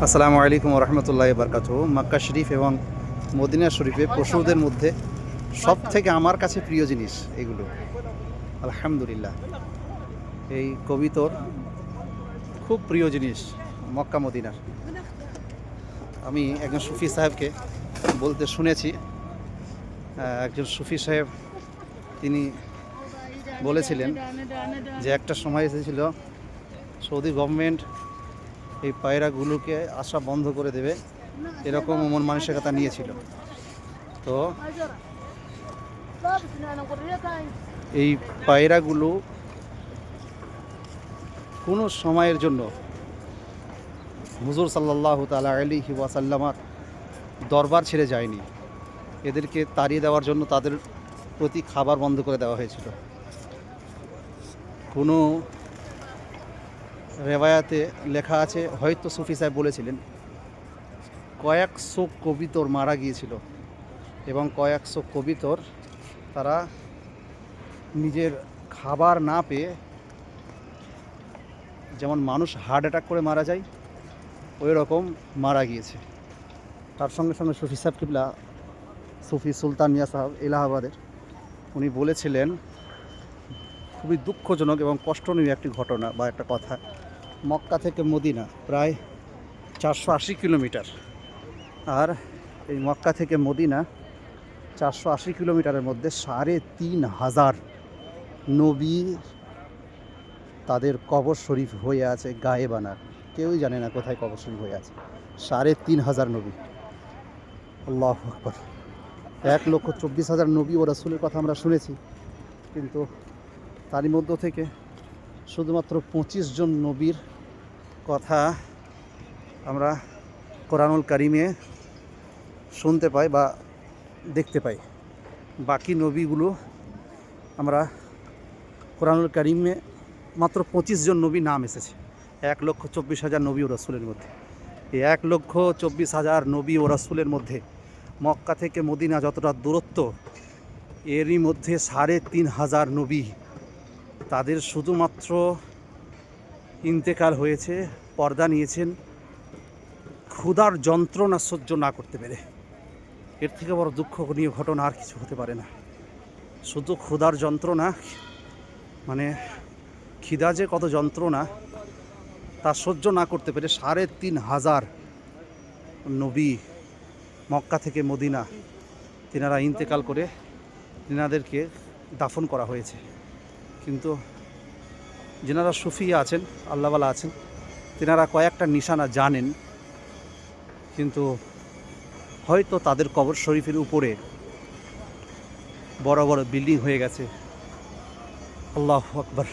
আসসালামু আলাইকুম রহমতুল্লাহি বারকাতুহু। মক্কা শরীফ এবং মদিনা শরীফে পশুদের মধ্যে সব থেকে আমার কাছে প্রিয় জিনিস এগুলো, আলহামদুলিল্লাহ। এই কবিতর খুব প্রিয় জিনিস মক্কা মদিনার। আমি একজন সুফি সাহেবকে বলতে শুনেছি, একজন সুফি সাহেব তিনি বলেছিলেন যে একটা সময় এসেছিল সৌদি গভর্নমেন্ট এই পায়রাগুলোকে আসা বন্ধ করে দেবে, এরকম মন মানসিকতা নিয়েছিল। তো এই পায়রাগুলো কোনো সময়ের জন্য হুজুর সাল্লাল্লাহু তাআলা আলাইহি ওয়াসাল্লামার দরবার ছেড়ে যায়নি। এদেরকে তাড়িয়ে দেওয়ার জন্য তাদের প্রতি খাবার বন্ধ করে দেওয়া হয়েছিল। কোনো রেওয়ায়াতে লেখা আছে, হয়তো সুফি সাহেব বলেছিলেন, কয়েকশো কবিতর মারা গিয়েছিল এবং কয়েকশো কবিতর তারা নিজের খাবার না পেয়ে, যেমন মানুষ হার্ট অ্যাটাক করে মারা যায় ওই রকম মারা গিয়েছে। তার সঙ্গে সঙ্গে সুফি সাহেব কিবলা, সুফি সুলতান মিয়া সাহেব এলাহাবাদের, উনি বলেছিলেন খুবই দুঃখজনক এবং কষ্টনীয় একটি ঘটনা বা একটা কথা। মক্কা থেকে মদিনা প্রায় 480 কিলোমিটার, আর এই মক্কা থেকে মদিনা 480 কিলোমিটারের মধ্যে 3500 নবী তাদের কবর শরীফ হয়ে আছে গায়েবানা। কেউই জানে না কোথায় কবর শরীফ হয়ে আছে। 3500 নবী, আল্লাহু আকবার। 1,24,000 নবী ও রাসূলের কথা আমরা শুনেছি, কিন্তু তারই মধ্য থেকে শুধুমাত্র 25 জন নবীর কথা আমরা কোরআনুল কারিমে শুনতে পাই বা দেখতে পাই। বাকি নবীগুলো আমরা কোরআনুল কারিমে মাত্র 25 জন নবী নাম এসেছে 1,24,000 নবী ও রাসূলের মধ্যে। এই 1,24,000 নবী ও রাসূলের মধ্যে মক্কা থেকে মদিনা যতটা দূরত্ব, এরই মধ্যে 3,500 নবী তাদের শুধুমাত্র ইন্তেকাল হয়েছে, পর্দা নিয়েছেন ক্ষুধার যন্ত্রণা সহ্য না করতে পেরে। এর থেকে বড় দুঃখনীয় ঘটনা আর কিছু হতে পারে না। শুধু ক্ষুধার যন্ত্রণা, মানে খিদা যে কত যন্ত্রণা তা সহ্য না করতে পেরে 3,500 নবী মক্কা থেকে মদিনা তিনারা ইন্তেকাল করে তিনাদেরকে দাফন করা হয়েছে। কিন্তু যেনারা সুফি আছেন, আল্লাহওয়ালা আছেন, তিনারা কয়েকটা নিশানা জানেন, কিন্তু হয়তো তাদের কবর শরীফের উপরে বড় বড় বিল্ডিং হয়ে গেছে। আল্লাহু আকবার।